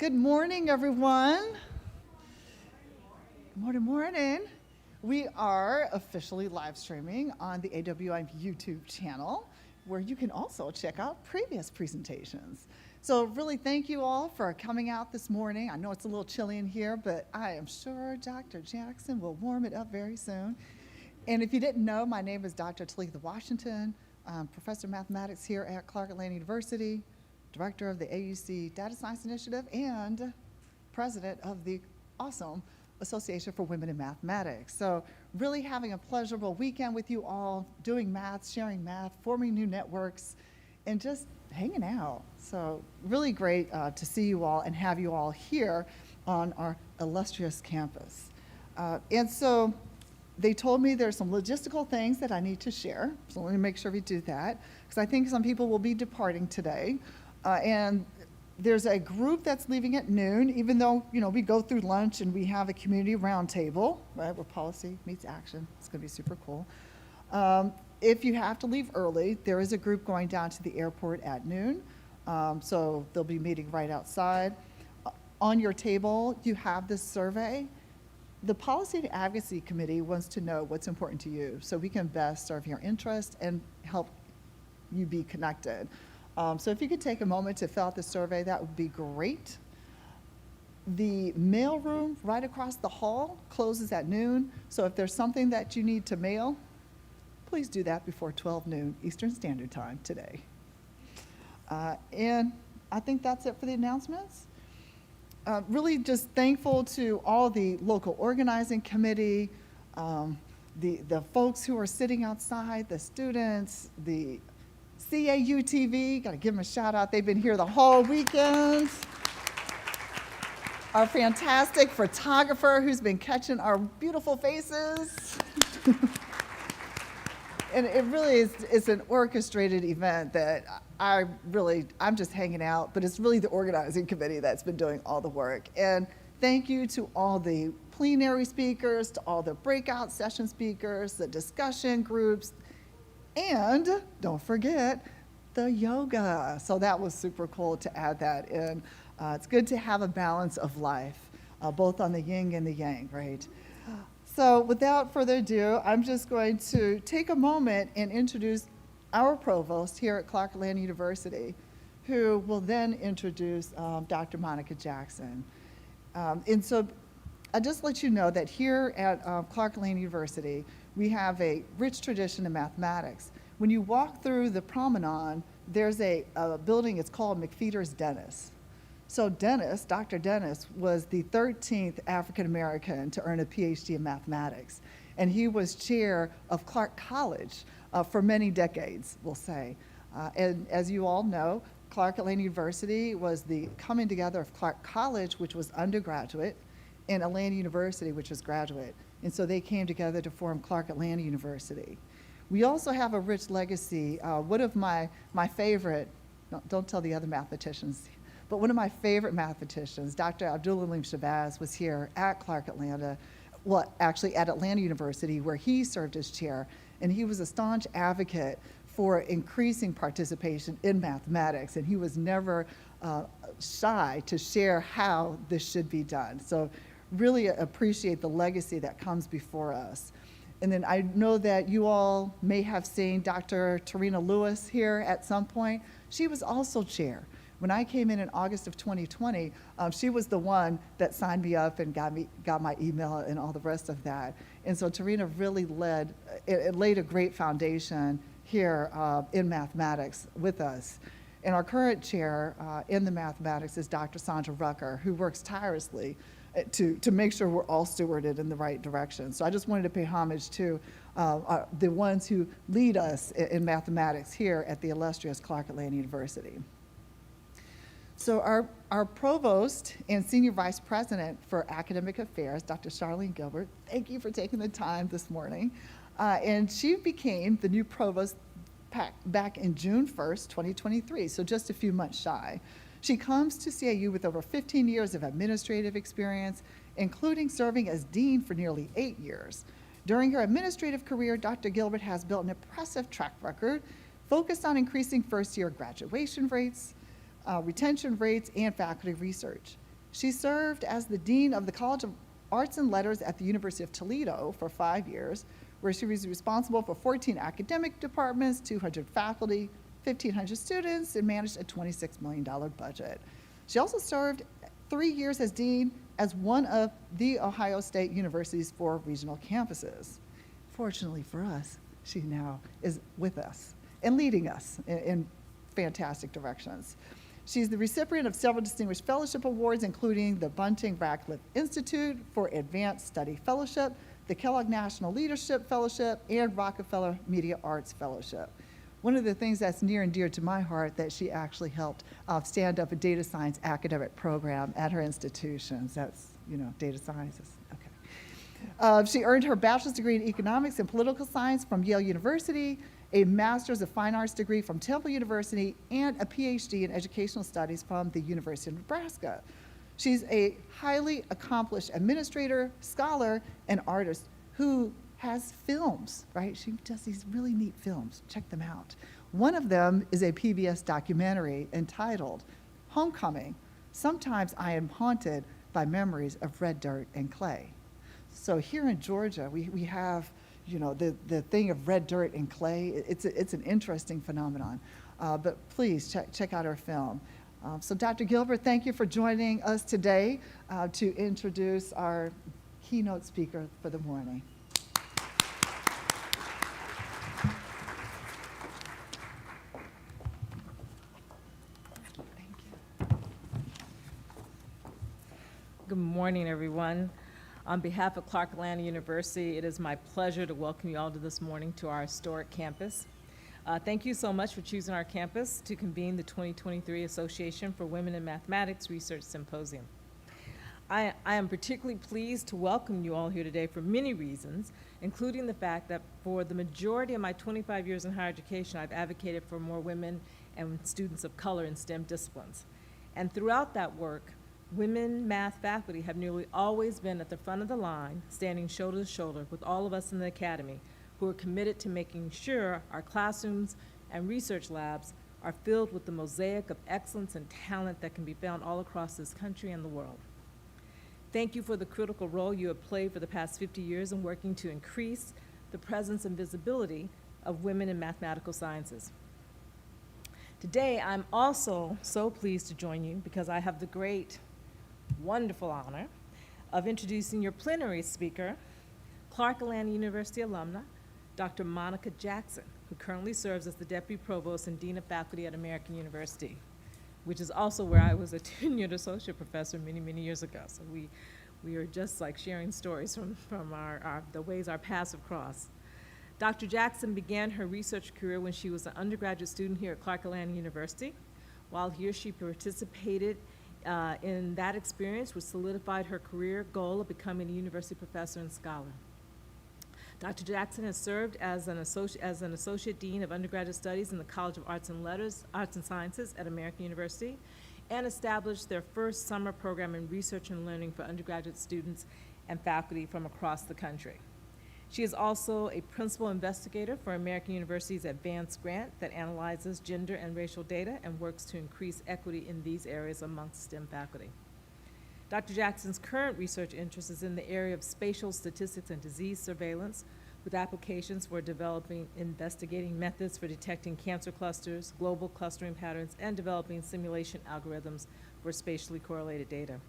Good morning, everyone. Morning, morning. We are officially live streaming on the AWM YouTube channel, where you can also check out previous presentations. So really thank you all for coming out this morning. I know it's a little chilly in here, but I am sure Dr. Jackson will warm it up very soon. And if you didn't know, my name is Dr. Talitha Washington. I'm Professor of Mathematics here at Clark Atlanta University, Director of the AUC Data Science Initiative, and President of the awesome Association for Women in Mathematics. So really having a pleasurable weekend with you all, doing math, sharing math, forming new networks, and just hanging out. So really great to see you all and have you all here on our illustrious campus. And so they told me there's some logistical things that I need to share. So let me make sure we do that, because I think some people will be departing today. And there's a group that's leaving at noon, even though, we go through lunch and we have a community roundtable, right, where policy meets action. It's going to be super cool. If you have to leave early, there is a group going down to the airport at noon. So they'll be meeting right outside. On your table, you have this survey. The Policy and Advocacy Committee wants to know what's important to you so we can best serve your interest and help you be connected. So if you could take a moment to fill out the survey, that would be great. The mail room right across the hall closes at noon, so if there's something that you need to mail, please do that before 12 noon Eastern Standard Time today. And I think that's it for the announcements. Really just thankful to all the local organizing committee, the folks who are sitting outside, the students, the CAU TV, got to give them a shout out. They've been here the whole weekend. Our fantastic photographer who's been catching our beautiful faces. And it really is, it's an orchestrated event that I'm just hanging out, but it's really the organizing committee that's been doing all the work. And thank you to all the plenary speakers, to all the breakout session speakers, the discussion groups, and don't forget the yoga. So that was super cool to add that in. It's good to have a balance of life, both on the yin and the yang, right? So without further ado, I'm just going to take a moment and introduce our provost here at Clark Atlanta University, who will then introduce Dr. Monica Jackson. And so I'll just let you know that here at Clark Atlanta University, we have a rich tradition in mathematics. When you walk through the promenade, there's a building, it's called McFeeters Dennis. So Dennis, Dr. Dennis, was the 13th African American to earn a PhD in mathematics. And he was chair of Clark College for many decades, we'll say. And as you all know, Clark Atlanta University was the coming together of Clark College, which was undergraduate, and Atlanta University, which was graduate. And so they came together to form Clark Atlanta University. We also have a rich legacy. One of my favorite, don't tell the other mathematicians, but one of my favorite mathematicians, Dr. Abdul-Alim Shabazz, was here at Clark Atlanta, well, actually at Atlanta University, where he served as chair, and he was a staunch advocate for increasing participation in mathematics, and he was never shy to share how this should be done. So really appreciate the legacy that comes before us. And then I know that you all may have seen Dr. Tarina Lewis here at some point. She was also chair. When I came in August of 2020, she was the one that signed me up and got my email and all the rest of that. And so Tarina really laid a great foundation here in mathematics with us. And our current chair in the mathematics is Dr. Sandra Rucker, who works tirelessly to make sure we're all stewarded in the right direction. So I just wanted to pay homage to the ones who lead us in mathematics here at the illustrious Clark Atlanta University. So our provost and senior vice president for academic affairs, Dr. Charlene Gilbert, thank you for taking the time this morning. And she became the new provost back in June 1st, 2023, so just a few months shy. She comes to CAU with over 15 years of administrative experience, including serving as dean for nearly 8 years. During her administrative career, Dr. Gilbert has built an impressive track record focused on increasing first-year graduation rates, retention rates, and faculty research. She served as the Dean of the College of Arts and Letters at the University of Toledo for 5 years, where she was responsible for 14 academic departments, 200 faculty, 1,500 students, and managed a $26 million budget. She also served 3 years as dean as one of the Ohio State University's 4 regional campuses. Fortunately for us, she now is with us and leading us in fantastic directions. She's the recipient of several distinguished fellowship awards, including the Bunting Radcliffe Institute for Advanced Study Fellowship, the Kellogg National Leadership Fellowship, and Rockefeller Media Arts Fellowship. One of the things that's near and dear to my heart that she actually helped stand up a data science academic program at her institutions. That's, data sciences. Okay. She earned her bachelor's degree in economics and political science from Yale University, a master's of fine arts degree from Temple University, and a PhD in educational studies from the University of Nebraska. She's a highly accomplished administrator, scholar, and artist who has films, right? She does these really neat films. Check them out. One of them is a PBS documentary entitled Homecoming. Sometimes I am haunted by memories of red dirt and clay. So here in Georgia, we have, the thing of red dirt and clay. It's an interesting phenomenon. But please check out our film. So Dr. Gilbert, thank you for joining us today to introduce our keynote speaker for the morning. Good morning, everyone. On behalf of Clark Atlanta University, it is my pleasure to welcome you all to this morning to our historic campus. Thank you so much for choosing our campus to convene the 2023 Association for Women in Mathematics Research Symposium. I am particularly pleased to welcome you all here today for many reasons, including the fact that for the majority of my 25 years in higher education, I've advocated for more women and students of color in STEM disciplines. And throughout that work, women math faculty have nearly always been at the front of the line, standing shoulder to shoulder with all of us in the academy who are committed to making sure our classrooms and research labs are filled with the mosaic of excellence and talent that can be found all across this country and the world. Thank you for the critical role you have played for the past 50 years in working to increase the presence and visibility of women in mathematical sciences. Today, I'm also so pleased to join you because I have the great, wonderful honor of introducing your plenary speaker, Clark Atlanta University alumna, Dr. Monica Jackson, who currently serves as the Deputy Provost and Dean of Faculty at American University, which is also where I was a tenured associate professor many, many years ago. So we are just like sharing stories from the ways our paths have crossed. Dr. Jackson began her research career when she was an undergraduate student here at Clark Atlanta University. While here, she participated in that experience, which solidified her career goal of becoming a university professor and scholar. Dr. Jackson has served as an associate dean of undergraduate studies in the College of Arts and Sciences at American University, and established their first summer program in research and learning for undergraduate students and faculty from across the country. She is also a principal investigator for American University's advanced grant that analyzes gender and racial data and works to increase equity in these areas amongst STEM faculty. Dr. Jackson's current research interest is in the area of spatial statistics and disease surveillance, with applications for investigating methods for detecting cancer clusters, global clustering patterns, and developing simulation algorithms for spatially correlated data.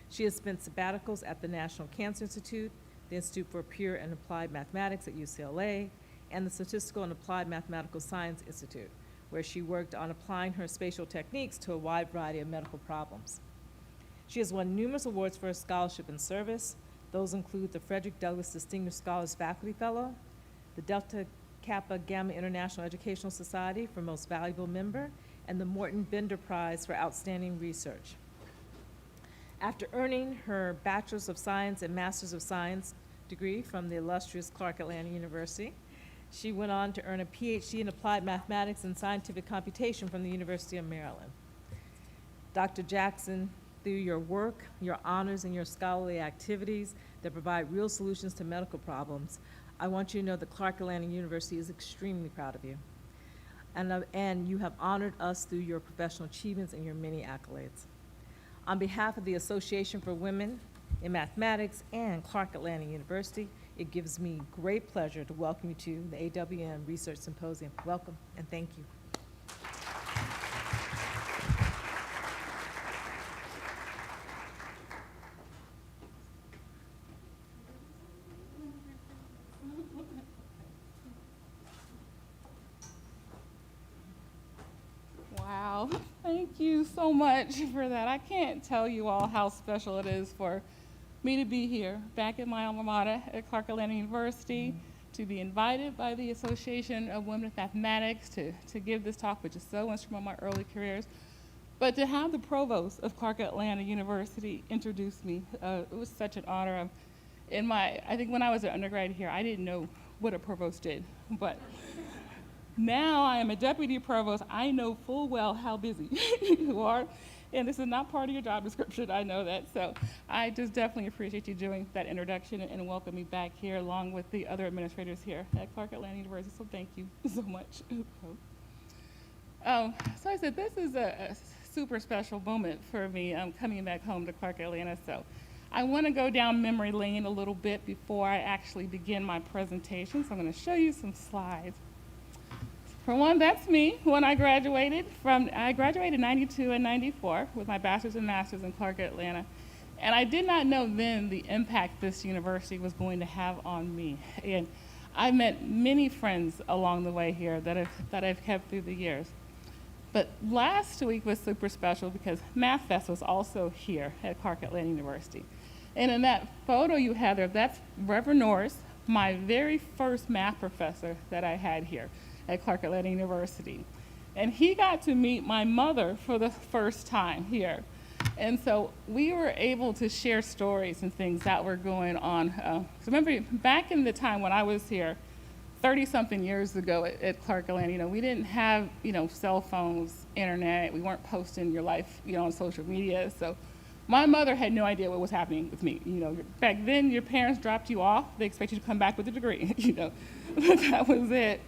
She has spent sabbaticals at the National Cancer Institute, the Institute for Pure and Applied Mathematics at UCLA, and the Statistical and Applied Mathematical Science Institute, where she worked on applying her spatial techniques to a wide variety of medical problems. She has won numerous awards for her scholarship and service. Those include the Frederick Douglass Distinguished Scholars Faculty Fellow, the Delta Kappa Gamma International Educational Society for Most Valuable Member, and the Morton Bender Prize for Outstanding Research. After earning her Bachelor's of Science and Master's of Science degree from the illustrious Clark Atlanta University, she went on to earn a PhD in Applied Mathematics and Scientific Computation from the University of Maryland. Dr. Jackson, through your work, your honors, and your scholarly activities that provide real solutions to medical problems, I want you to know that Clark Atlanta University is extremely proud of you. And you have honored us through your professional achievements and your many accolades. On behalf of the Association for Women in Mathematics and Clark Atlanta University, it gives me great pleasure to welcome you to the AWM Research Symposium. Welcome and thank you. Wow, thank you so much for that. I can't tell you all how special it is for me to be here, back at my alma mater at Clark Atlanta University, to be invited by the Association of Women in Mathematics to give this talk, which is so instrumental in my early careers. But to have the provost of Clark Atlanta University introduce me, it was such an honor. I think when I was an undergrad here, I didn't know what a provost did, but now I am a deputy provost. I know full well how busy you are, and this is not part of your job description, I know that. So I just definitely appreciate you doing that introduction and welcome me back here along with the other administrators here at Clark Atlanta University, so thank you so much. So I said this is a super special moment for me coming back home to Clark Atlanta, so I want to go down memory lane a little bit before I actually begin my presentation, so I'm going to show you some slides. For one, that's me when I graduated. I graduated in 92 and 94 with my bachelor's and master's in Clark Atlanta. And I did not know then the impact this university was going to have on me. And I met many friends along the way here that I've kept through the years. But last week was super special because Math Fest was also here at Clark Atlanta University. And in that photo you have there, that's Reverend Norris, my very first math professor that I had here at Clark Atlanta University. And he got to meet my mother for the first time here. And so we were able to share stories and things that were going on. So remember, back in the time when I was here, 30-something years ago at Clark Atlanta, we didn't have, cell phones, internet. We weren't posting your life, on social media. So my mother had no idea what was happening with me. Back then, your parents dropped you off. They expect you to come back with a degree, That was it.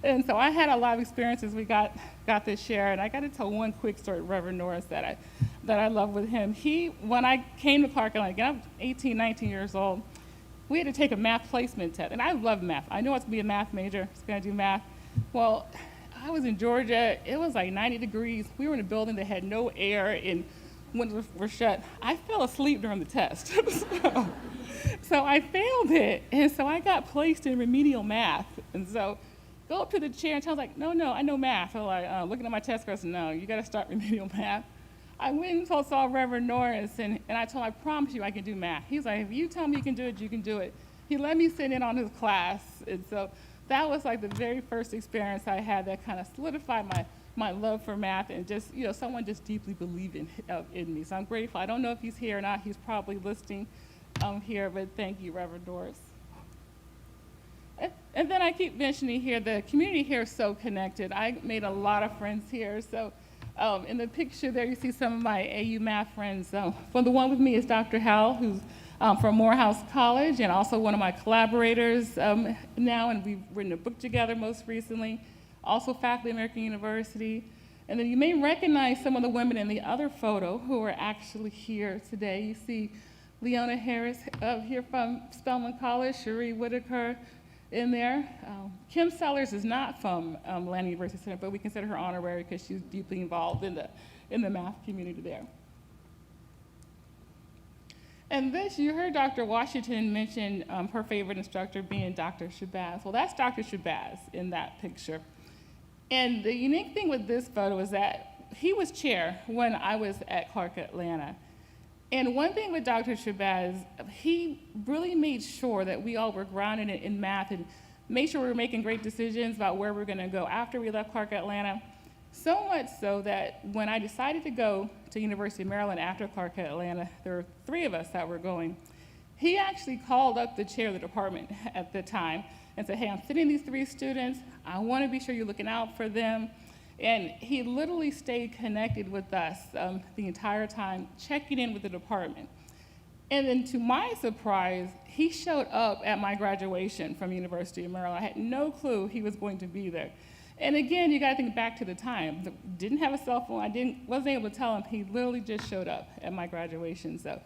And so I had a lot of experiences we got to share, and I got to tell one quick story, Reverend Norris, that I love with him. When I came to Clark Atlanta, again, I was 18, 19 years old, we had to take a math placement test, and I love math. I knew I was going to be a math major, I was going to do math. Well, I was in Georgia, it was like 90 degrees. We were in a building that had no air, and windows were shut. I fell asleep during the test. So I failed it, and so I got placed in remedial math. And so go up to the chair and tell like, no, I know math. I'm like, looking at my test scores, no, you got to start remedial math. I went and saw Reverend Norris, and I told him, I promise you I can do math. He's like, if you tell me you can do it, you can do it. He let me sit in on his class, and so that was like the very first experience I had that kind of solidified my love for math and just, someone just deeply believing in me. So I'm grateful. I don't know if he's here or not. He's probably listening here, but thank you, Reverend Norris. And then I keep mentioning here, the community here is so connected. I made a lot of friends here. So in the picture there, you see some of my AU math friends. Well, the one with me is Dr. Howell, who's from Morehouse College, and also one of my collaborators now, and we've written a book together most recently. Also faculty at American University. And then you may recognize some of the women in the other photo who are actually here today. You see Leona Harris here from Spelman College, Cherie Whitaker in there. Kim Sellers is not from Atlanta University Center, but we consider her honorary because she's deeply involved in the math community there. And this, you heard Dr. Washington mention her favorite instructor being Dr. Shabazz. Well, that's Dr. Shabazz in that picture. And the unique thing with this photo is that he was chair when I was at Clark Atlanta. And one thing with Dr. Shabazz, he really made sure that we all were grounded in math and made sure we were making great decisions about where we're going to go after we left Clark Atlanta. So much so that when I decided to go to University of Maryland after Clark Atlanta, there were 3 of us that were going. He actually called up the chair of the department at the time and said, hey, I'm sitting these 3 students. I want to be sure you're looking out for them. And he literally stayed connected with us the entire time, checking in with the department. And then to my surprise, he showed up at my graduation from University of Maryland. I had no clue he was going to be there. And again, you got to think back to the time. Didn't have a cell phone. Wasn't able to tell him. He literally just showed up at my graduation. So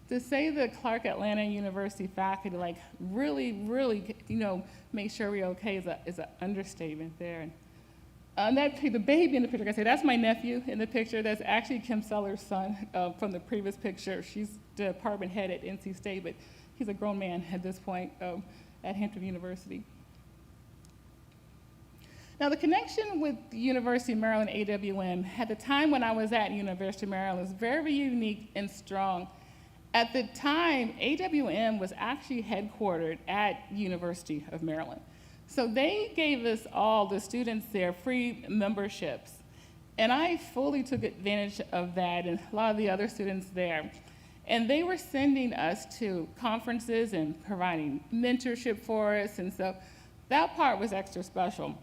to say the Clark Atlanta University faculty like really, really, make sure we're okay is an understatement there. And the baby in the picture, like I say, that's my nephew in the picture. That's actually Kim Seller's son from the previous picture. She's the department head at NC State, but he's a grown man at this point at Hampton University. Now, the connection with the University of Maryland AWM at the time when I was at University of Maryland was very unique and strong. At the time, AWM was actually headquartered at University of Maryland. So they gave us all, the students there, free memberships. And I fully took advantage of that and a lot of the other students there. And they were sending us to conferences and providing mentorship for us. And so that part was extra special.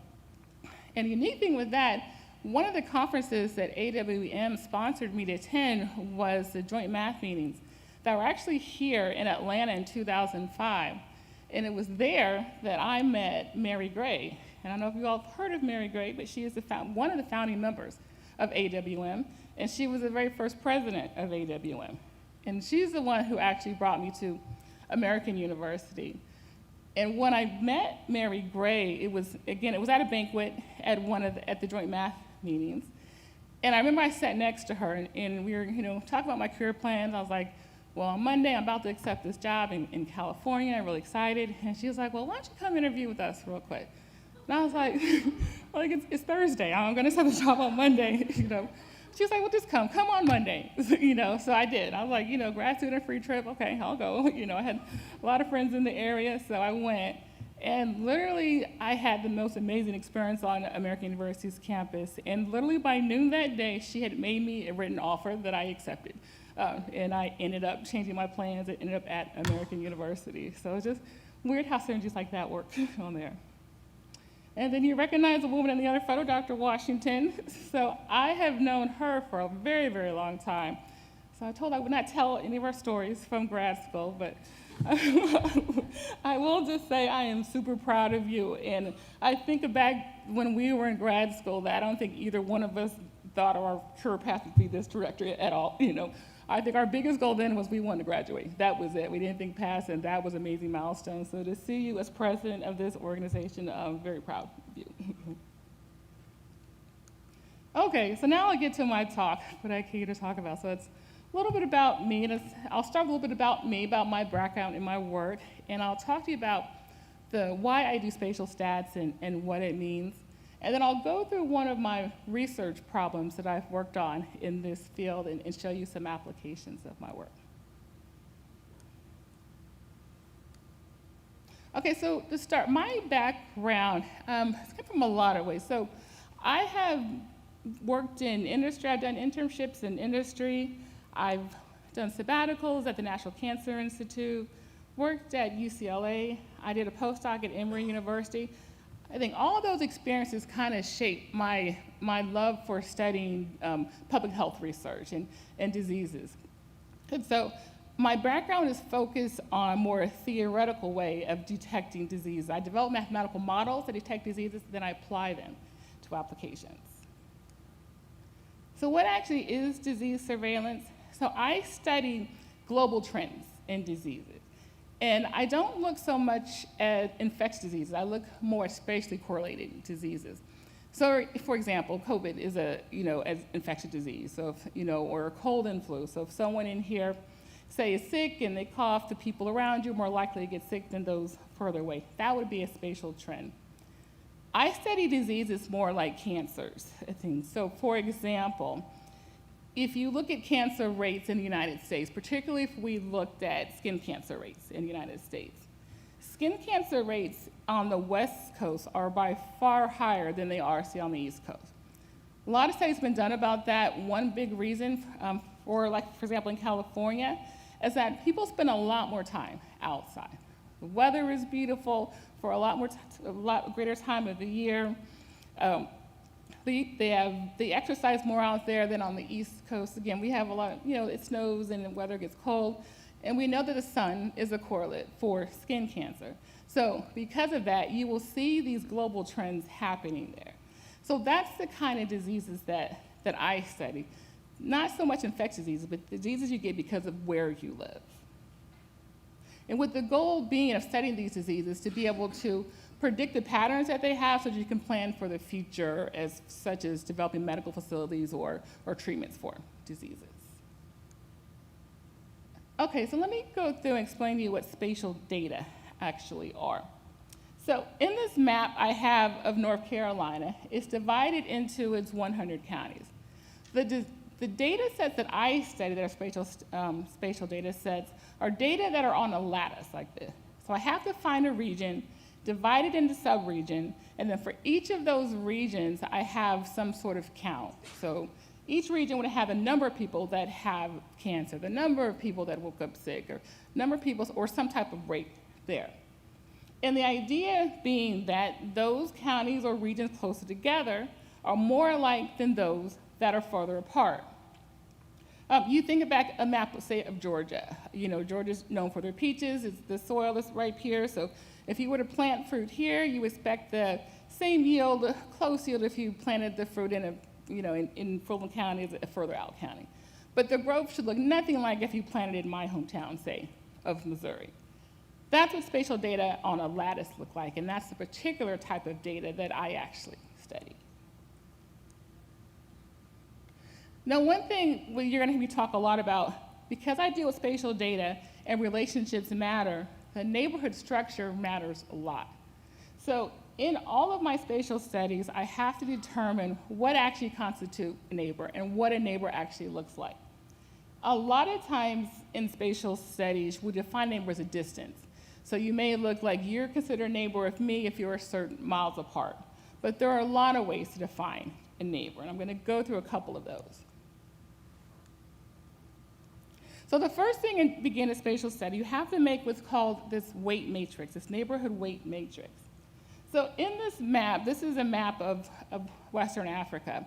And the unique thing with that, one of the conferences that AWM sponsored me to attend was the joint math meetings that were actually here in Atlanta in 2005. And it was there that I met Mary Gray. And I don't know if you all have heard of Mary Gray, but she is one of the founding members of AWM, and she was the very first president of AWM. And she's the one who actually brought me to American University. And when I met Mary Gray, it was at a banquet at the joint math meetings. And I remember I sat next to her, and we were, talking about my career plans. I was like, well, on Monday, I'm about to accept this job in California. I'm really excited. And she was like, well, why don't you come interview with us real quick? And I was like, it's Thursday. I'm going to accept the job on Monday, She was like, well, just come on Monday, So I did. I was like, grad student free trip. Okay, I'll go. I had a lot of friends in the area, so I went. And literally, I had the most amazing experience on American University's campus. And literally by noon that day, she had made me a written offer that I accepted. And I ended up changing my plans and ended up at American University. So it's just weird how synergies like that work on there. And then you recognize the woman in the other photo, Dr. Washington. So I have known her for a very, very long time. So I told her I would not tell any of our stories from grad school, but I will just say I am super proud of you. And I think back when we were in grad school that I don't think either one of us thought our career path would be this trajectory at all, I think our biggest goal then was we wanted to graduate. That was it. We didn't think past, and that was an amazing milestone. So to see you as president of this organization, I'm very proud of you. Okay, so now I'll get to my talk, what I came to talk about. So it's a little bit about me. I'll start with a little bit about me, about my background and my work, and I'll talk to you about why I do spatial stats and what it means. And then I'll go through one of my research problems that I've worked on in this field and show you some applications of my work. Okay, so to start, my background it's come from a lot of ways. So I have worked in industry. I've done internships in industry. I've done sabbaticals at the National Cancer Institute, worked at UCLA. I did a postdoc at Emory University. I think all of those experiences kind of shaped my love for studying public health research and diseases. And so my background is focused on a more theoretical way of detecting disease. I develop mathematical models that detect diseases, then I apply them to applications. So what actually is disease surveillance? So I study global trends in diseases. And I don't look so much at infectious diseases. I look more at spatially correlated diseases. So, for example, COVID is an infectious disease. So, or cold and flu. So, if someone in here, say, is sick and they cough, the people around you are more likely to get sick than those further away. That would be a spatial trend. I study diseases more like cancers. So, for example, if you look at cancer rates in the United States, particularly if we looked at skin cancer rates in the United States, skin cancer rates on the West Coast are by far higher than they are, say, on the East Coast. A lot of studies have been done about that. One big reason for example, in California, is that people spend a lot more time outside. The weather is beautiful for a lot greater time of the year. They exercise more out there than on the East Coast. Again, we have a lot, it snows and the weather gets cold. And we know that the sun is a correlate for skin cancer. So because of that, you will see these global trends happening there. So that's the kind of diseases that I study. Not so much infectious diseases, but diseases you get because of where you live. And with the goal being of studying these diseases to be able to predict the patterns that they have so that you can plan for the future, such as developing medical facilities or treatments for diseases. Okay, so let me go through and explain to you what spatial data actually are. So in this map I have of North Carolina, it's divided into its 100 counties. The data sets that I study that are spatial data sets are data that are on a lattice like this. So I have to find a region, divide it into sub-region, and then for each of those regions, I have some sort of count. So each region would have a number of people that have cancer, the number of people that woke up sick, or number of people, or some type of rate there. And the idea being that those counties or regions closer together are more alike than those that are farther apart. You think back a map, say, of Georgia. You know, Georgia's known for their peaches. The soil is right here. So if you were to plant fruit here, you expect the same yield, close yield, if you planted the fruit in Fulton County, a further out county. But the growth should look nothing like if you planted it in my hometown, say, of Missouri. That's what spatial data on a lattice look like, and that's the particular type of data that I actually study. Now, one thing you're going to hear me talk a lot about, because I deal with spatial data and relationships matter, the neighborhood structure matters a lot. So in all of my spatial studies, I have to determine what actually constitutes a neighbor and what a neighbor actually looks like. A lot of times in spatial studies, we define neighbor as a distance. So you may look like you're considered a neighbor of me if you're certain miles apart. But there are a lot of ways to define a neighbor, and I'm going to go through a couple of those. So the first thing in beginning a spatial study, you have to make what's called this weight matrix, this neighborhood weight matrix. So in this map, this is a map of Western Africa.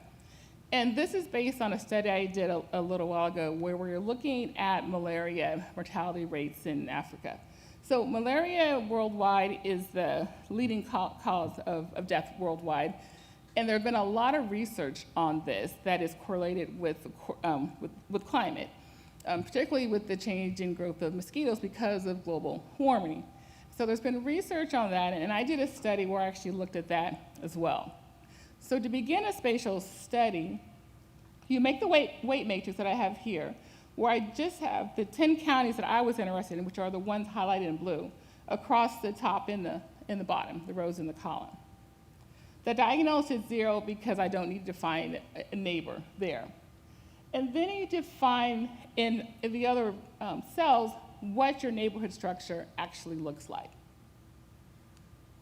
And this is based on a study I did a little while ago where we were looking at malaria mortality rates in Africa. So malaria worldwide is the leading cause of death worldwide. And there have been a lot of research on this that is correlated with climate. Particularly with the change in growth of mosquitoes because of global warming. So there's been research on that, and I did a study where I actually looked at that as well. So to begin a spatial study, you make the weight matrix that I have here, where I just have the 10 counties that I was interested in, which are the ones highlighted in blue, across the top and the bottom, the rows in the column. The diagonal is at 0 because I don't need to find a neighbor there. And then you define in the other cells what your neighborhood structure actually looks like.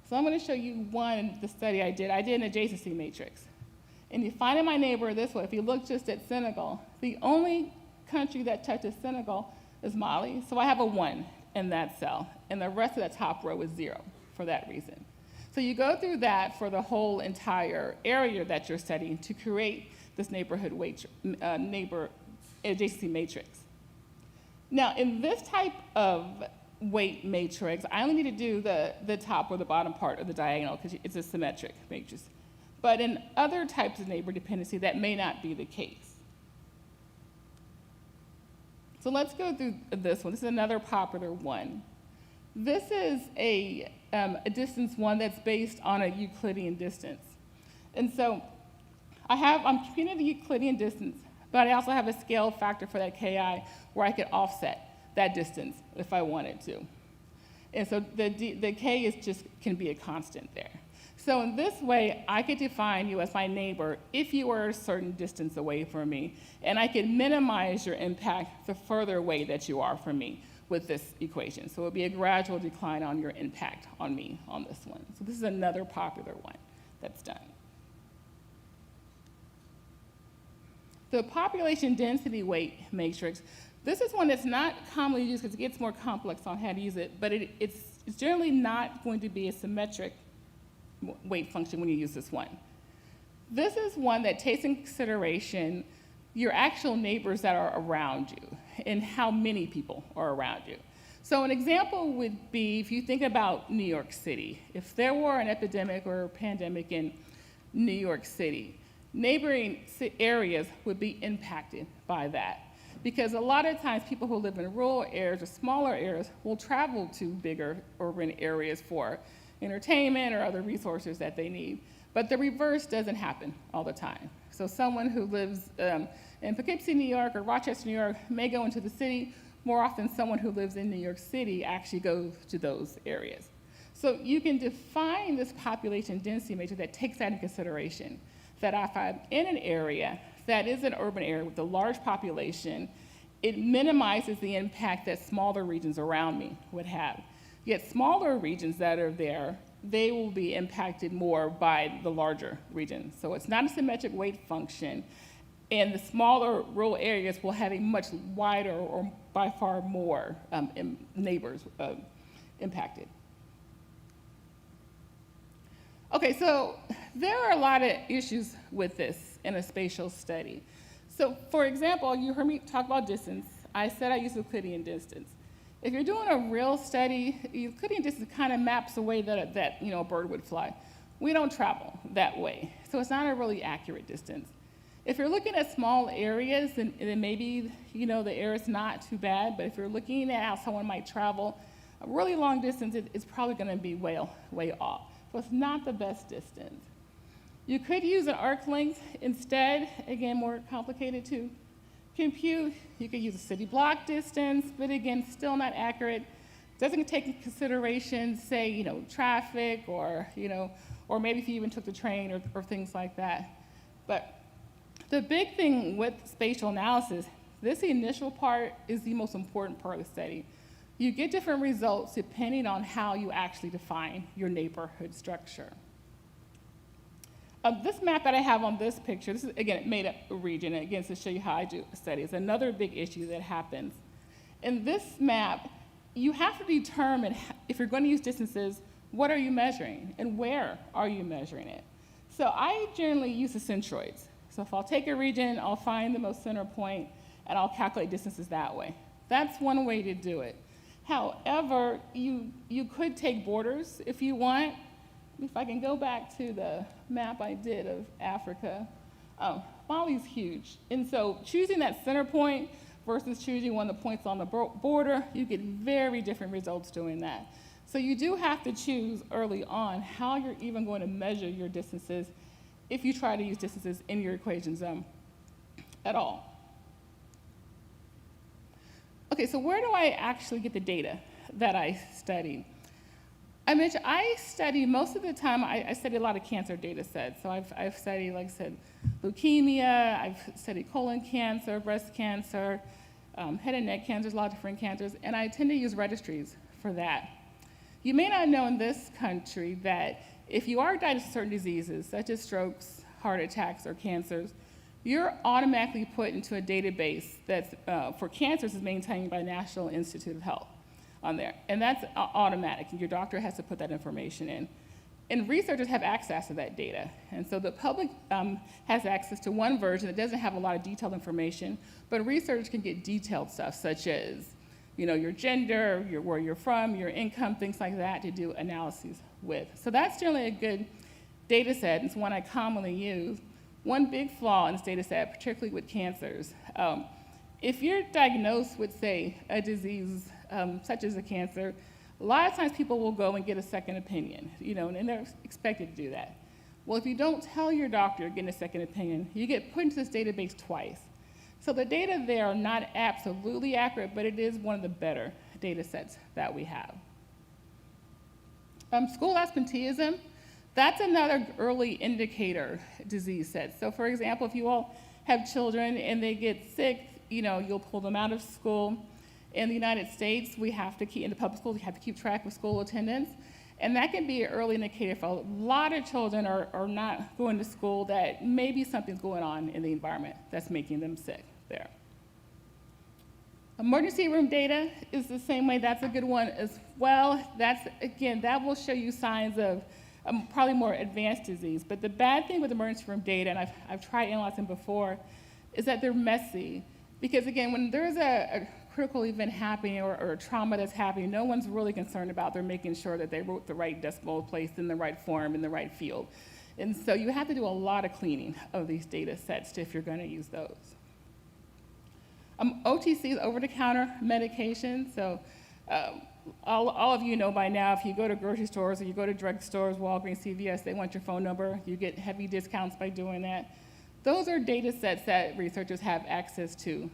So I'm going to show you the study I did. I did an adjacency matrix. And you find my neighbor this way. If you look just at Senegal, the only country that touches Senegal is Mali. So I have a 1 in that cell. And the rest of that top row is 0 for that reason. So you go through that for the whole entire area that you're studying to create this neighbor adjacency matrix. Now, in this type of weight matrix, I only need to do the top or the bottom part of the diagonal because it's a symmetric matrix. But in other types of neighbor dependency, that may not be the case. So let's go through this one. This is another popular one. This is a distance one that's based on a Euclidean distance. And so I'm computing the Euclidean distance, but I also have a scale factor for that ki where I could offset that distance if I wanted to. And so the k can be a constant there. So in this way, I could define you as my neighbor if you were a certain distance away from me, and I could minimize your impact the further away that you are from me with this equation. So it would be a gradual decline on your impact on me on this one. So this is another popular one that's done. The population density weight matrix, this is one that's not commonly used because it gets more complex on how to use it, but it's generally not going to be a symmetric weight function when you use this one. This is one that takes into consideration your actual neighbors that are around you and how many people are around you. So an example would be if you think about New York City. If there were an epidemic or a pandemic in New York City. Neighboring areas would be impacted by that, because a lot of times people who live in rural areas or smaller areas will travel to bigger urban areas for entertainment or other resources that they need. But the reverse doesn't happen all the time. So someone who lives in Poughkeepsie, New York, or Rochester, New York, may go into the city. More often, someone who lives in New York City actually goes to those areas. So you can define this population density matrix that takes that into consideration, that if I'm in an area that is an urban area with a large population, it minimizes the impact that smaller regions around me would have. Yet smaller regions that are there, they will be impacted more by the larger region. So it's not a symmetric weight function, and the smaller rural areas will have a much wider or by far more neighbors impacted. Okay, so there are a lot of issues with this in a spatial study. So for example, you heard me talk about distance. I said I use Euclidean distance. If you're doing a real study, Euclidean distance kind of maps the way that a bird would fly. We don't travel that way, so it's not a really accurate distance. If you're looking at small areas, then maybe the area's not too bad, but if you're looking at how someone might travel a really long distance, it's probably gonna be way off. So it's not the best distance. You could use an arc length instead, again, more complicated to compute. You could use a city block distance, but again, still not accurate. Doesn't take into consideration, say, traffic or maybe if you even took the train or things like that. But the big thing with spatial analysis, this initial part is the most important part of the study. You get different results depending on how you actually define your neighborhood structure. This map that I have on this picture, this is, again, made up a region, and again, to show you how I do studies, another big issue that happens. In this map, you have to determine, if you're going to use distances, what are you measuring, and where are you measuring it? So I generally use the centroids. So if I'll take a region, I'll find the most center point, and I'll calculate distances that way. That's one way to do it. However, you could take borders if you want. If I can go back to the map I did of Africa, Mali's huge. And so choosing that center point versus choosing one of the points on the border, you get very different results doing that. So you do have to choose early on how you're even going to measure your distances if you try to use distances in your equations at all. Okay, so where do I actually get the data that I study? I mentioned I study, most of the time, I study a lot of cancer data sets. So I've studied, like I said, leukemia, I've studied colon cancer, breast cancer, head and neck cancers, a lot of different cancers, and I tend to use registries for that. You may not know in this country that if you are diagnosed with certain diseases, such as strokes, heart attacks, or cancers, you're automatically put into a database that's, for cancers, is maintained by the National Institute of Health on there. And that's automatic, and your doctor has to put that information in. And researchers have access to that data. And so the public has access to one version that doesn't have a lot of detailed information, but researchers can get detailed stuff, such as your gender, where you're from, your income, things like that, to do analyses with. So that's generally a good data set. It's one I commonly use. One big flaw in this data set, particularly with cancers, if you're diagnosed with, say, a disease such as a cancer, a lot of times people will go and get a second opinion, and they're expected to do that. Well, if you don't tell your doctor you're getting a second opinion, you get put into this database twice. So the data there are not absolutely accurate, but it is one of the better data sets that we have. School absenteeism, that's another early indicator disease set. So for example, if you all have children and they get sick, you'll pull them out of school. In the United States, we have to keep, in the public schools, we have to keep track of school attendance. And that can be an early indicator for a lot of children are not going to school, that maybe something's going on in the environment that's making them sick there. Emergency room data is the same way. That's a good one as well. That will show you signs of probably more advanced disease. But the bad thing with emergency room data, and I've tried analyzing before, is that they're messy. Because again, when there's a critical event happening or a trauma that's happening, no one's really concerned about they're making sure that they wrote the right decimal place in the right form in the right field. And so you have to do a lot of cleaning of these data sets if you're going to use those. OTCs, over-the-counter medication. So all of you know by now, if you go to grocery stores or you go to drug stores, Walgreens, CVS, they want your phone number. You get heavy discounts by doing that. Those are data sets that researchers have access to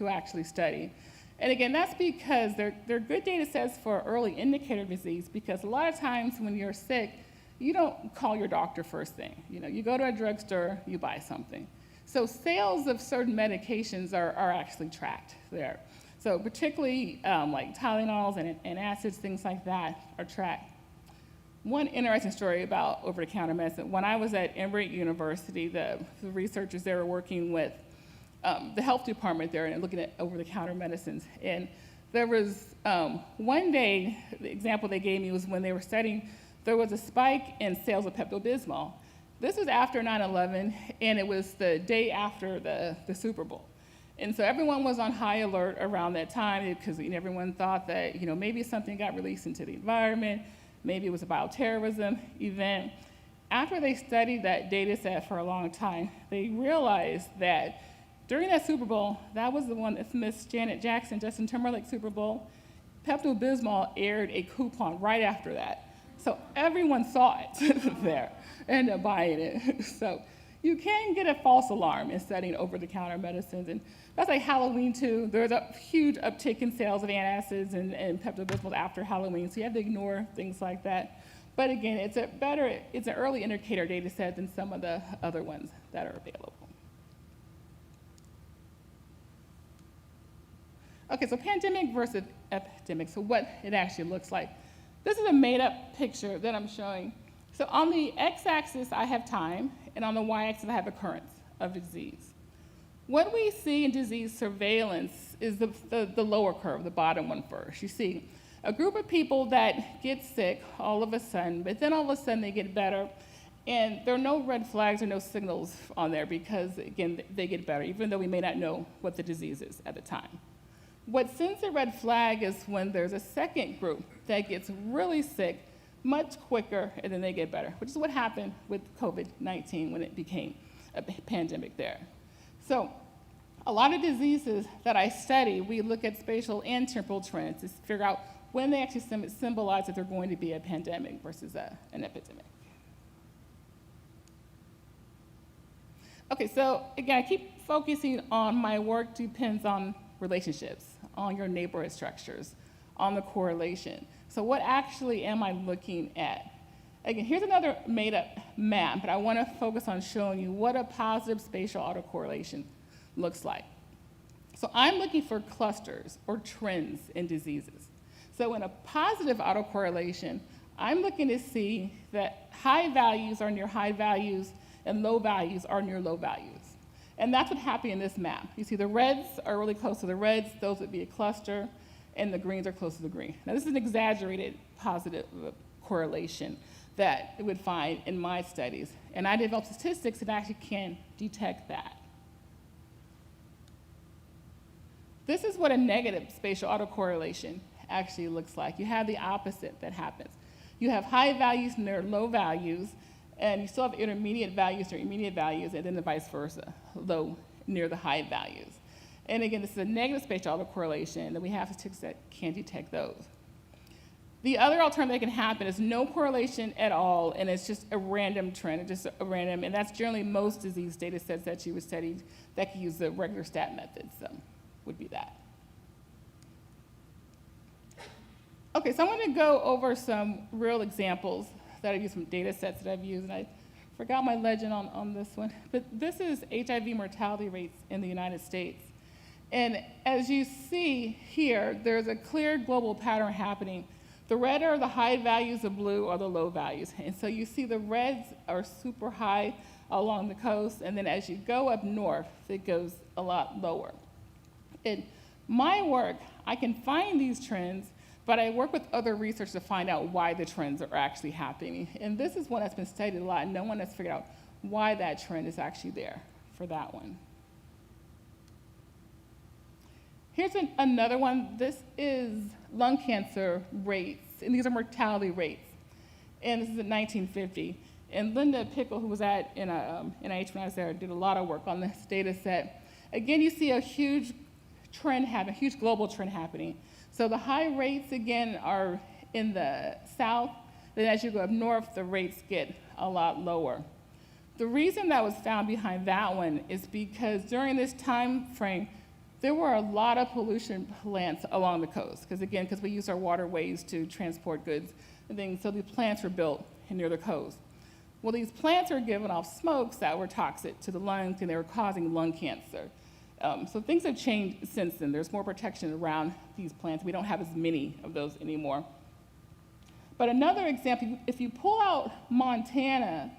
actually study. And again, that's because they're good data sets for early indicator of disease, because a lot of times when you're sick, you don't call your doctor first thing. You go to a drugstore, you buy something. So sales of certain medications are actually tracked there. So particularly like Tylenols and acids, things like that are tracked. One interesting story about over-the-counter medicine. When I was at Emory University, the researchers there were working with the health department there and looking at over-the-counter medicines. And there was one day, the example they gave me was when they were studying, there was a spike in sales of Pepto-Bismol. This was after 9/11, and it was the day after the Super Bowl. And so everyone was on high alert around that time because everyone thought that maybe something got released into the environment, maybe it was a bioterrorism event. After they studied that data set for a long time, they realized that during that Super Bowl, that was the one that Miss Janet Jackson, Justin Timberlake Super Bowl, Pepto-Bismol aired a coupon right after that. So everyone saw it there and ended up buying it. So you can get a false alarm in studying over-the-counter medicines. And that's like Halloween too. There's a huge uptick in sales of antacids and Pepto-Bismol after Halloween, so you have to ignore things like that. But again, it's an early indicator data set than some of the other ones that are available. Okay, so pandemic versus epidemic, so what it actually looks like. This is a made-up picture that I'm showing. So on the x-axis, I have time, and on the y-axis, I have occurrence of disease. What we see in disease surveillance is the lower curve, the bottom one first. You see a group of people that get sick all of a sudden, but then all of a sudden they get better, and there are no red flags or no signals on there because, again, they get better, even though we may not know what the disease is at the time. What sends a red flag is when there's a second group that gets really sick much quicker, and then they get better, which is what happened with COVID-19 when it became a pandemic there. So a lot of diseases that I study, we look at spatial and temporal trends to figure out when they actually symbolize that they're going to be a pandemic versus an epidemic. Okay, so again, I keep focusing on my work depends on relationships, on your neighborhood structures, on the correlation. So what actually am I looking at? Again, here's another made-up map, but I want to focus on showing you what a positive spatial autocorrelation looks like. So I'm looking for clusters or trends in diseases. So in a positive autocorrelation, I'm looking to see that high values are near high values and low values are near low values. And that's what happened in this map. You see the reds are really close to the reds, those would be a cluster, and the greens are close to the green. Now this is an exaggerated positive correlation that it would find in my studies. And I developed statistics that actually can detect that. This is what a negative spatial autocorrelation actually looks like. You have the opposite that happens. You have high values near low values, and you still have intermediate values near immediate values, and then the vice versa, low near the high values. And again, this is a negative spatial autocorrelation, and we have statistics that can detect those. The other alternative that can happen is no correlation at all, and it's just a random trend, and that's generally most disease data sets that you would study that can use the regular stat methods, would be that. Okay, so I want to go over some real examples that I've used from data sets that I've used, and I forgot my legend on this one, but this is HIV mortality rates in the United States. And as you see here, there's a clear global pattern happening. The red are the high values, the blue are the low values. And so you see the reds are super high along the coast, and then as you go up north, it goes a lot lower. In my work, I can find these trends, but I work with other research to find out why the trends are actually happening. And this is one that's been studied a lot, and no one has figured out why that trend is actually there for that one. Here's another one. This is lung cancer rates, and these are mortality rates. And this is in 1950. And Linda Pickle, who was at NIH when I was there, did a lot of work on this data set. Again, you see a huge trend happen, a huge global trend happening. So the high rates, again, are in the south. Then as you go up north, the rates get a lot lower. The reason that was found behind that one is because during this time frame, there were a lot of pollution plants along the coast, because we use our waterways to transport goods and things, so these plants were built near the coast. Well, these plants are giving off smokes that were toxic to the lungs, and they were causing lung cancer. So things have changed since then. There's more protection around these plants. We don't have as many of those anymore. But another example, if you pull out Montana,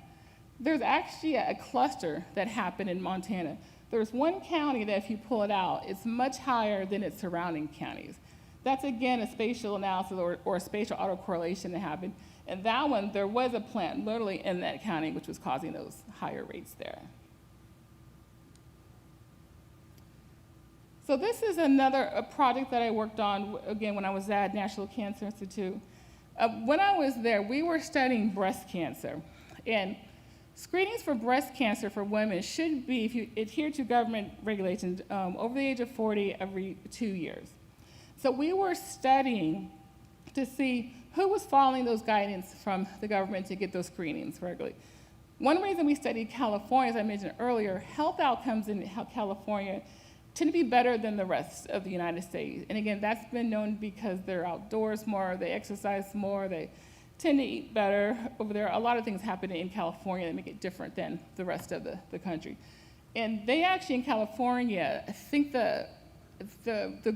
there's actually a cluster that happened in Montana. There's one county that if you pull it out, it's much higher than its surrounding counties. That's, again, a spatial analysis or a spatial autocorrelation that happened. And that one, there was a plant literally in that county which was causing those higher rates there. So this is a project that I worked on, again, when I was at National Cancer Institute. When I was there, we were studying breast cancer. And screenings for breast cancer for women should be, if you adhere to government regulations, over the age of 40 every 2 years. So we were studying to see who was following those guidance from the government to get those screenings regularly. One reason we studied California, as I mentioned earlier, health outcomes in California tend to be better than the rest of the United States. And again, that's been known because they're outdoors more, they exercise more, they tend to eat better over there. A lot of things happen in California that make it different than the rest of the country. And they actually, in California, I think the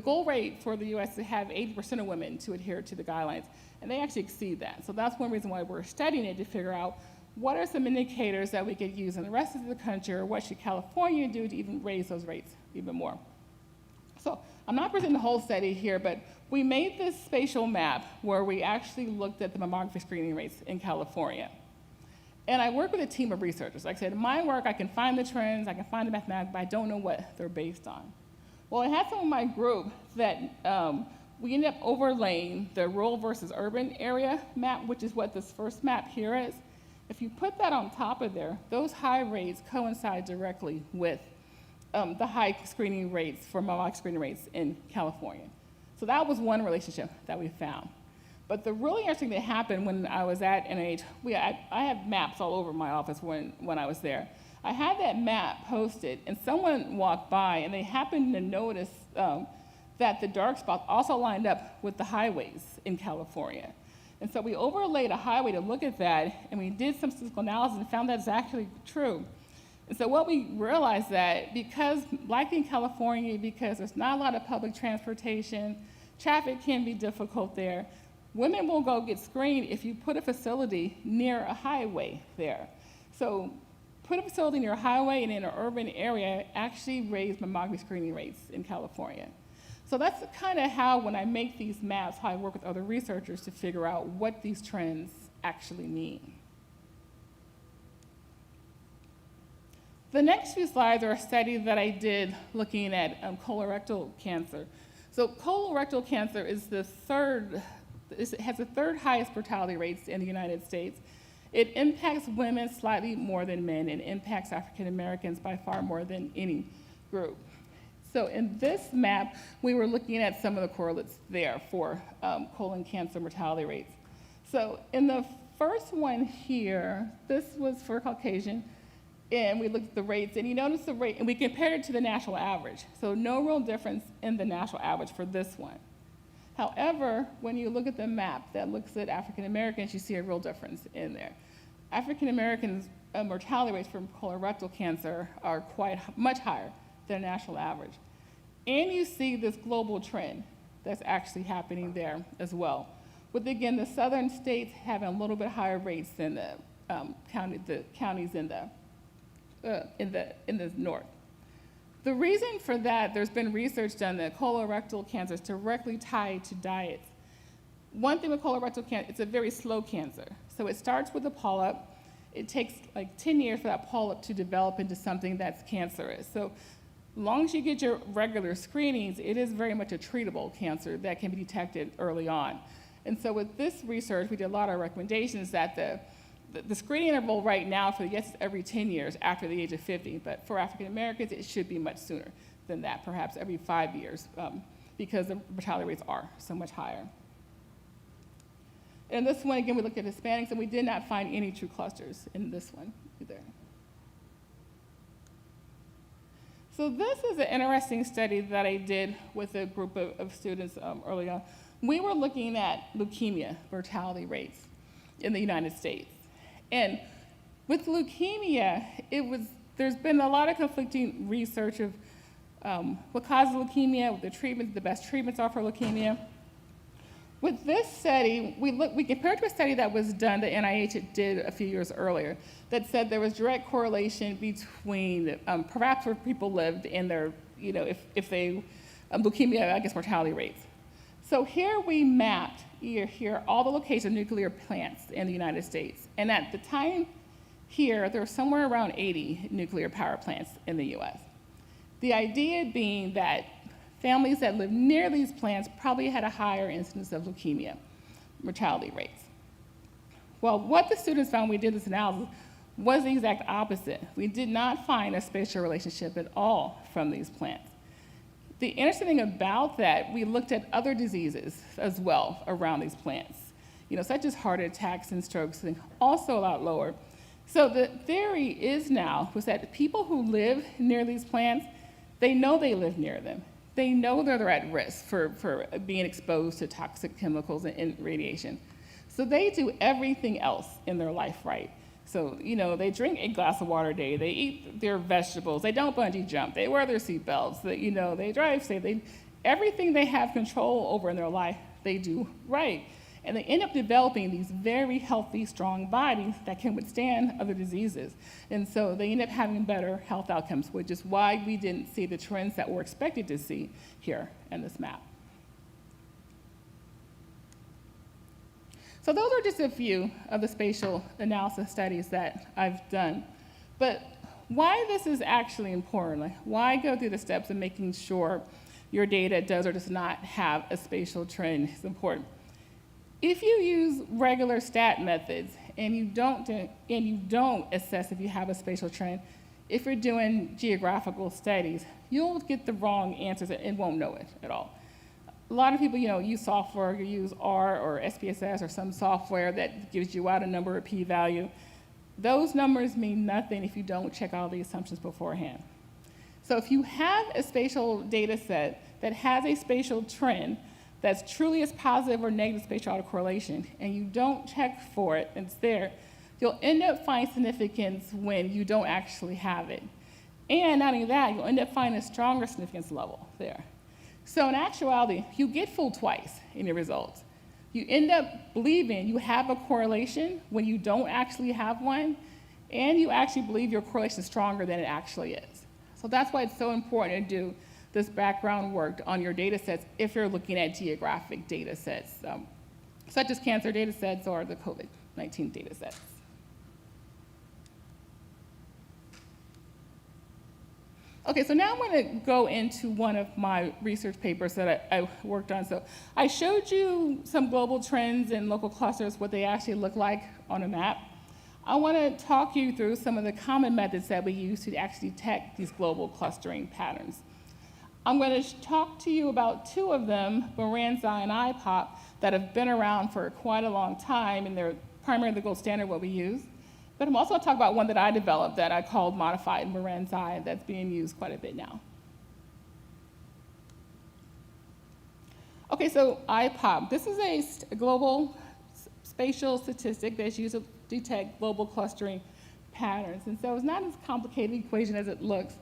goal rate for the US is to have 80% of women to adhere to the guidelines, and they actually exceed that. So that's one reason why we're studying it, to figure out what are some indicators that we could use in the rest of the country, or what should California do to even raise those rates even more. So I'm not presenting the whole study here, but we made this spatial map where we actually looked at the mammography screening rates in California. And I work with a team of researchers. Like I said, in my work, I can find the trends, I can find the mathematics, but I don't know what they're based on. Well, I had some of my group that we ended up overlaying the rural versus urban area map, which is what this first map here is. If you put that on top of there, those high rates coincide directly with the high screening rates for mammography screening rates in California. So that was one relationship that we found. But the really interesting thing that happened when I was at NIH, I have maps all over my office when I was there. I had that map posted, and someone walked by, and they happened to notice that the dark spots also lined up with the highways in California. And so we overlaid a highway to look at that, and we did some statistical analysis and found that's actually true. And so what we realized that because, like in California, because there's not a lot of public transportation, traffic can be difficult there, women will go get screened if you put a facility near a highway there. So put a facility near a highway and in an urban area actually raised mammography screening rates in California. So that's kind of how, when I make these maps, how I work with other researchers to figure out what these trends actually mean. The next few slides are a study that I did looking at colorectal cancer. So colorectal cancer is it has the third highest mortality rates in the United States. It impacts women slightly more than men, and impacts African Americans by far more than any group. So in this map, we were looking at some of the correlates there for colon cancer mortality rates. So in the first one here, this was for Caucasian, and we looked at the rates, and you notice the rate, and we compared it to the national average. So no real difference in the national average for this one. However, when you look at the map that looks at African Americans, you see a real difference in there. African Americans' mortality rates from colorectal cancer are much higher than the national average. And you see this global trend that's actually happening there as well, with, again, the southern states having a little bit higher rates than the counties in the north. The reason for that, there's been research done that colorectal cancer is directly tied to diets. One thing with colorectal cancer, it's a very slow cancer. So it starts with a polyp. It takes like 10 years for that polyp to develop into something that's cancerous. So as long as you get your regular screenings, it is very much a treatable cancer that can be detected early on. And so with this research, we did a lot of recommendations that the screening interval right now for the yes is every 10 years after the age of 50, but for African Americans, it should be much sooner than that, perhaps every 5 years, because the mortality rates are so much higher. And this one, again, we looked at Hispanics, and we did not find any true clusters in this one either. So this is an interesting study that I did with a group of students early on. We were looking at leukemia mortality rates in the United States. And with leukemia, there's been a lot of conflicting research of what causes leukemia, what the best treatments are for leukemia. With this study, we compared to a study that was done that NIH did a few years earlier that said there was direct correlation between perhaps where people lived and their, if they, leukemia, I guess, mortality rates. So here we mapped here all the locations of nuclear plants in the United States. And at the time here, there were somewhere around 80 nuclear power plants in the US. The idea being that families that live near these plants probably had a higher incidence of leukemia mortality rates. Well, what the students found when we did this analysis was the exact opposite. We did not find a spatial relationship at all from these plants. The interesting thing about that, we looked at other diseases as well around these plants, such as heart attacks and strokes, and also a lot lower. So the theory is now was that people who live near these plants, they know they live near them. They know they're at risk for being exposed to toxic chemicals and radiation. So they do everything else in their life right. So, they drink a glass of water a day, they eat their vegetables, they don't bungee jump, they wear their seatbelts, they drive safe, everything they have control over in their life, they do right. And they end up developing these very healthy, strong bodies that can withstand other diseases. And so they end up having better health outcomes, which is why we didn't see the trends that we're expected to see here in this map. So those are just a few of the spatial analysis studies that I've done. But why this is actually important, like why go through the steps of making sure your data does or does not have a spatial trend is important. If you use regular stat methods and you don't assess if you have a spatial trend, if you're doing geographical studies, you'll get the wrong answers and won't know it at all. A lot of people, use software, you use R or SPSS or some software that gives you out a number or p-value. Those numbers mean nothing if you don't check all the assumptions beforehand. So if you have a spatial data set that has a spatial trend that's truly as positive or negative spatial autocorrelation, and you don't check for it, and it's there, you'll end up finding significance when you don't actually have it. And not only that, you'll end up finding a stronger significance level there. So in actuality, you get fooled twice in your results. You end up believing you have a correlation when you don't actually have one, and you actually believe your correlation is stronger than it actually is. So that's why it's so important to do this background work on your data sets if you're looking at geographic data sets, such as cancer data sets or the COVID-19 data sets. Okay, so now I'm going to go into one of my research papers that I worked on. So I showed you some global trends and local clusters, what they actually look like on a map. I want to talk you through some of the common methods that we use to actually detect these global clustering patterns. I'm going to talk to you about two of them, Moran's Eye and IPOP, that have been around for quite a long time, and they're primarily the gold standard what we use. But I'm also going to talk about one that I developed that I called modified Moran's Eye that's being used quite a bit now. Okay, so IPOP. This is a global spatial statistic that's used to detect global clustering patterns. And so it's not as complicated an equation as it looks.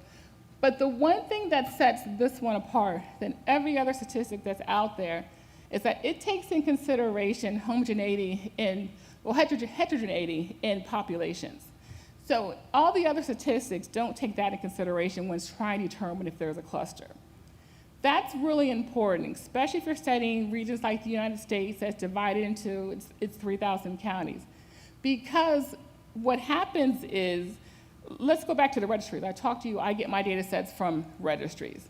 But the one thing that sets this one apart than every other statistic that's out there is that it takes in consideration homogeneity heterogeneity in populations. So all the other statistics don't take that in consideration when trying to determine if there's a cluster. That's really important, especially if you're studying regions like the United States that's divided into its 3,000 counties. Because what happens is, let's go back to the registries. I talked to you, I get my data sets from registries.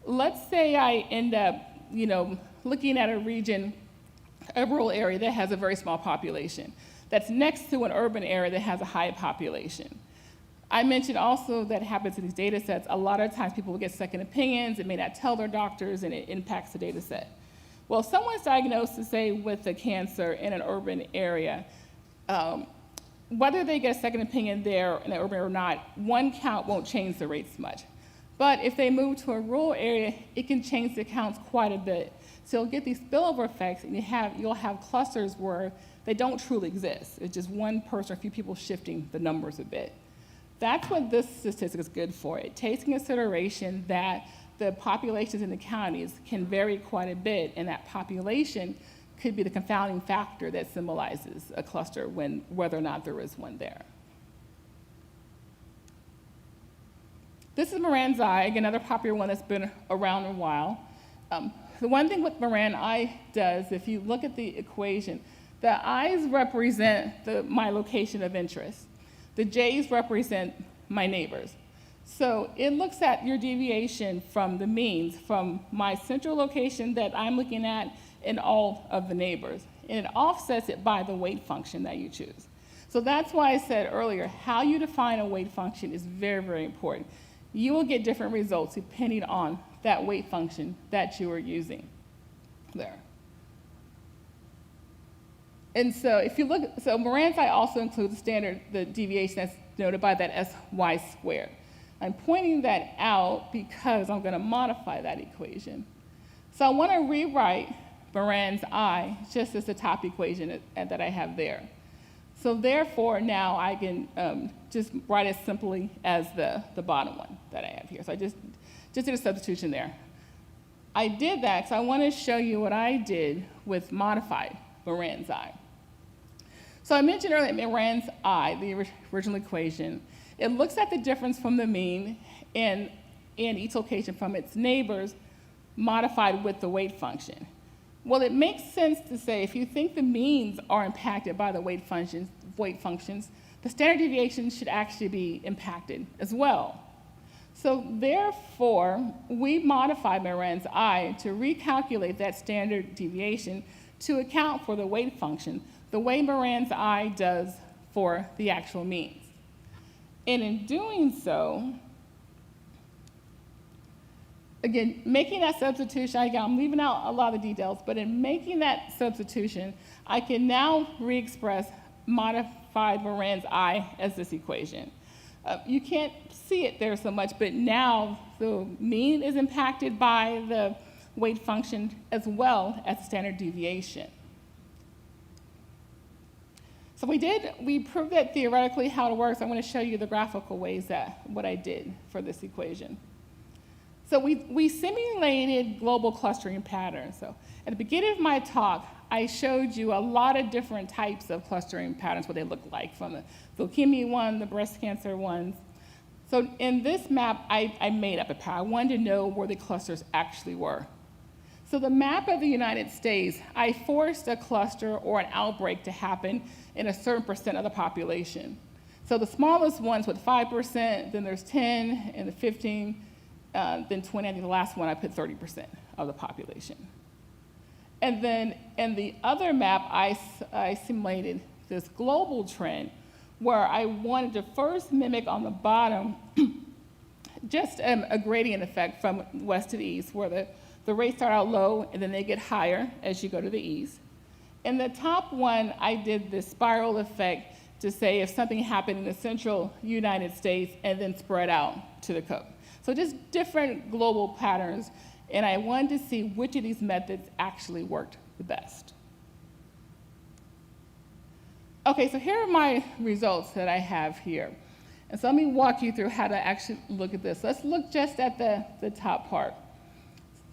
Let's say I end up, looking at a region, a rural area that has a very small population, that's next to an urban area that has a high population. I mentioned also that happens in these data sets. A lot of times people will get second opinions, it may not tell their doctors, and it impacts the data set. Well, if someone's diagnosed, to say, with a cancer in an urban area, whether they get a second opinion there in the urban area or not, one count won't change the rates much. But if they move to a rural area, it can change the counts quite a bit. So you'll get these spillover effects, and you'll have clusters where they don't truly exist. It's just one person or a few people shifting the numbers a bit. That's what this statistic is good for. It takes into consideration that the populations in the counties can vary quite a bit, and that population could be the confounding factor that symbolizes a cluster whether or not there is one there. This is Moran's eye, again, another popular one that's been around a while. The one thing with Moran eye does, if you look at the equation, the I's represent my location of interest. The J's represent my neighbors. So it looks at your deviation from the means, from my central location that I'm looking at and all of the neighbors. And it offsets it by the weight function that you choose. So that's why I said earlier, how you define a weight function is very, very important. You will get different results depending on that weight function that you are using there. And so if you look, so Moran's eye also includes the deviation that's denoted by that SY squared. I'm pointing that out because I'm going to modify that equation. So I want to rewrite Moran's eye just as the top equation that I have there. So therefore, now I can just write it simply as the bottom one that I have here. So I just did a substitution there. I did that because I want to show you what I did with modified Moran's eye. So I mentioned earlier Moran's eye, the original equation. It looks at the difference from the mean and each location from its neighbors modified with the weight function. Well, it makes sense to say if you think the means are impacted by the weight functions, the standard deviation should actually be impacted as well. So therefore, we modified Moran's eye to recalculate that standard deviation to account for the weight function, the way Moran's eye does for the actual means. And in doing so, again, making that substitution, I'm leaving out a lot of the details, but in making that substitution, I can now re-express modified Moran's eye as this equation. You can't see it there so much, but now the mean is impacted by the weight function as well as the standard deviation. So we proved that theoretically how it works. I'm going to show you the graphical ways what I did for this equation. So we simulated global clustering patterns. So at the beginning of my talk, I showed you a lot of different types of clustering patterns, what they look like, from the leukemia one, the breast cancer ones. So in this map, I made up a pattern. I wanted to know where the clusters actually were. So the map of the United States, I forced a cluster or an outbreak to happen in a certain percent of the population. So the smallest ones with 5%, then there's 10, and the 15, then 20, I think the last one I put 30% of the population. And then in the other map, I simulated this global trend where I wanted to first mimic on the bottom just a gradient effect from west to the east, where the rates start out low and then they get higher as you go to the east. In the top one, I did this spiral effect to say if something happened in the central United States and then spread out to the coast. So just different global patterns, and I wanted to see which of these methods actually worked the best. Okay, so here are my results that I have here. And so let me walk you through how to actually look at this. Let's look just at the top part.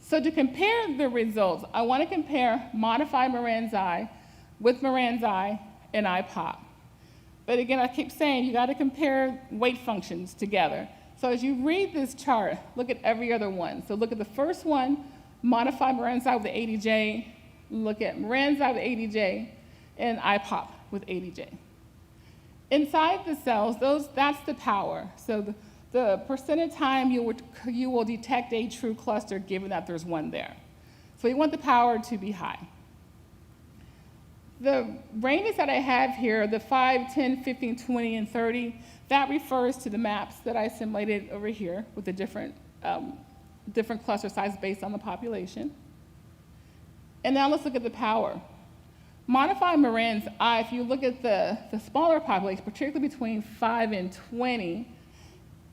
So to compare the results, I want to compare modified Moran's eye with Moran's eye and IPOP. But again, I keep saying you got to compare weight functions together. So as you read this chart, look at every other one. So look at the first one, modified Moran's eye with the ADJ, look at Moran's eye with ADJ, and IPOP with ADJ. Inside the cells, that's the power. So the percent of time you will detect a true cluster given that there's one there. So you want the power to be high. The ranges that I have here, the 5, 10, 15, 20, and 30, that refers to the maps that I simulated over here with the different cluster sizes based on the population. And now let's look at the power. Modified Moran's I, if you look at the smaller population, particularly between 5 and 20,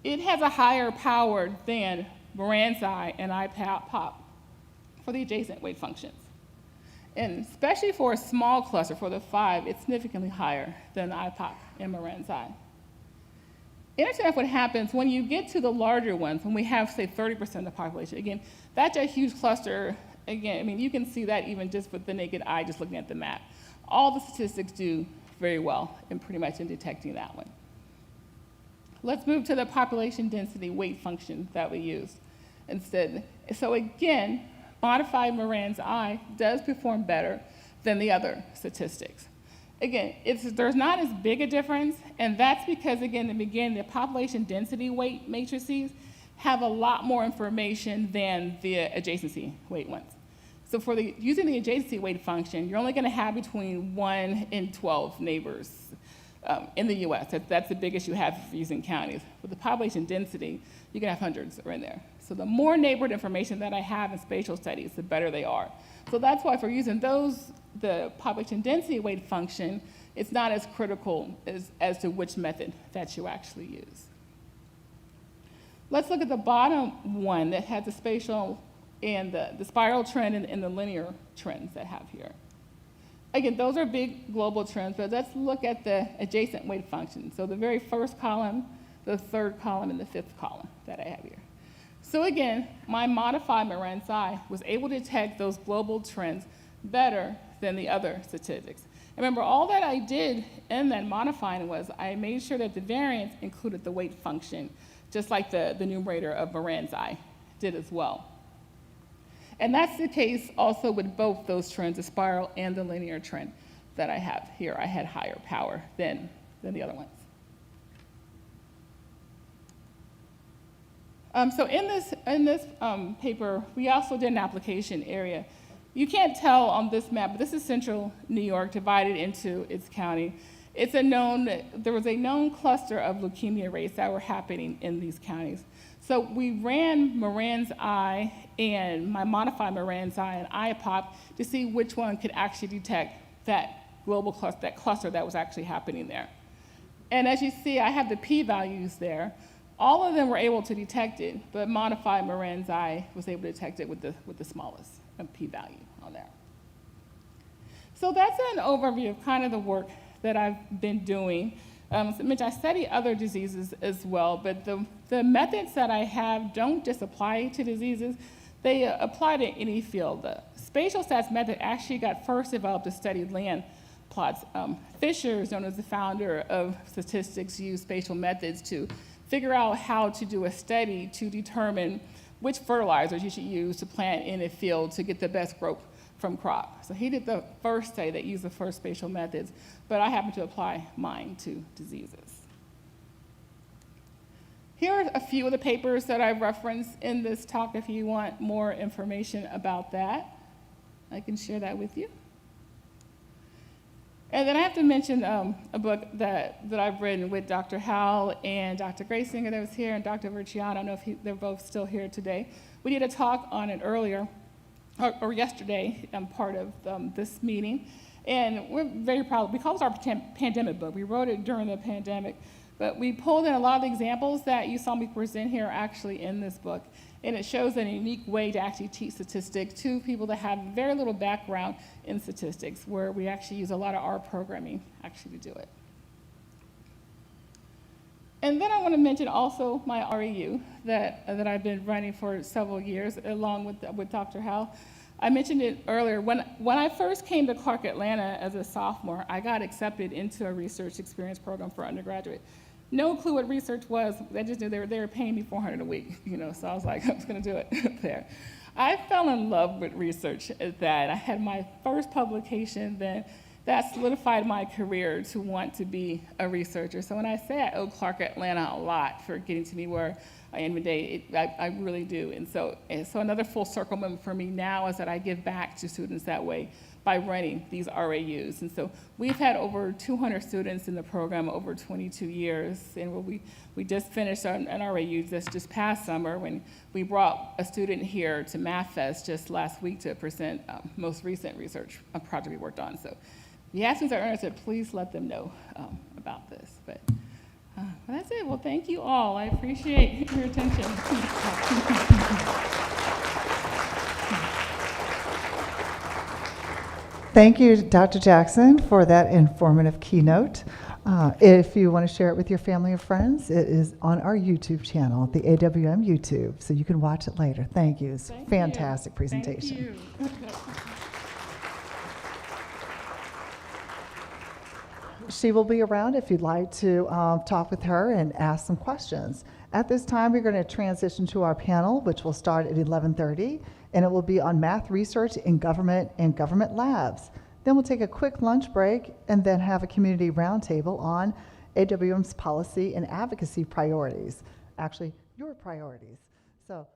it has a higher power than Moran's I and IPOP for the adjacent weight functions. And especially for a small cluster, for the 5, it's significantly higher than IPOP and Moran's I. Interesting what happens when you get to the larger ones, when we have, say, 30% of the population. Again, that's a huge cluster. Again, I mean, you can see that even just with the naked eye, just looking at the map. All the statistics do very well in pretty much in detecting that one. Let's move to the population density weight function that we use instead. So again, modified Moran's I does perform better than the other statistics. Again, there's not as big a difference, and that's because, again, in the beginning, the population density weight matrices have a lot more information than the adjacency weight ones. So for using the adjacency weight function, you're only going to have between 1 and 12 neighbors in the US. That's the biggest you have for using counties. With the population density, you can have hundreds are in there. So the more neighborhood information that I have in spatial studies, the better they are. So that's why for using the population density weight function, it's not as critical as to which method that you actually use. Let's look at the bottom one that has the spatial and the spiral trend and the linear trends that I have here. Again, those are big global trends, but let's look at the adjacent weight function. So the very first column, the third column, and the fifth column that I have here. So again, my modified Moran's I was able to detect those global trends better than the other statistics. Remember, all that I did in that modifying was I made sure that the variance included the weight function, just like the numerator of Moran's I did as well. And that's the case also with both those trends, the spiral and the linear trend that I have here. I had higher power than the other ones. So in this paper, we also did an application area. You can't tell on this map, but this is central New York divided into its county. There was a known cluster of leukemia rates that were happening in these counties. So we ran Moran's I and my modified Moran's I and IPOP to see which one could actually detect that global cluster, that cluster that was actually happening there. And as you see, I have the p-values there. All of them were able to detect it, but modified Moran's I was able to detect it with the smallest p-value on there. So that's an overview of kind of the work that I've been doing. I study other diseases as well, but the methods that I have don't just apply to diseases, they apply to any field. The spatial stats method actually got first developed to study land plots. Fisher, known as the founder of statistics, used spatial methods to figure out how to do a study to determine which fertilizers you should use to plant in a field to get the best growth from crop. So he did the first study that used the first spatial methods, but I happen to apply mine to diseases. Here are a few of the papers that I've referenced in this talk if you want more information about that. I can share that with you. And then I have to mention a book that I've written with Dr. Howell and Dr. Graysinger that was here, and Dr. Verciano. I don't know if they're both still here today. We did a talk on it earlier, or yesterday, part of this meeting. And we're very proud. We call this our pandemic book. We wrote it during the pandemic. But we pulled in a lot of the examples that you saw me present here are actually in this book. And it shows a unique way to actually teach statistics to people that have very little background in statistics, where we actually use a lot of R programming actually to do it. And then I want to mention also my REU that I've been running for several years, along with Dr. Howell. I mentioned it earlier. When I first came to Clark Atlanta as a sophomore, I got accepted into a research experience program for undergraduate. No clue what research was. I just knew they were paying me $400 a week, so I was like, I was going to do it there. I fell in love with research at that. I had my first publication then. That solidified my career to want to be a researcher. So when I say I owe Clark Atlanta a lot for getting to me where I am today, I really do. And so another full circle moment for me now is that I give back to students that way by running these RAUs. And so we've had over 200 students in the program over 22 years. And we just finished an RAU just past summer when we brought a student here to Math Fest just last week to present most recent research project we worked on. So if you have students that are interested, please let them know about this. But that's it. Well, thank you all. I appreciate your attention. Thank you, Dr. Jackson, for that informative keynote. If you want to share it with your family or friends, it is on our YouTube channel, the AWM YouTube, so you can watch it later. Thank you. It's a fantastic presentation. Thank you. She will be around if you'd like to talk with her and ask some questions. At this time, we're going to transition to our panel, which will start at 11:30, and it will be on math research in government and government labs. Then we'll take a quick lunch break and then have a community roundtable on AWM's policy and advocacy priorities, actually your priorities. So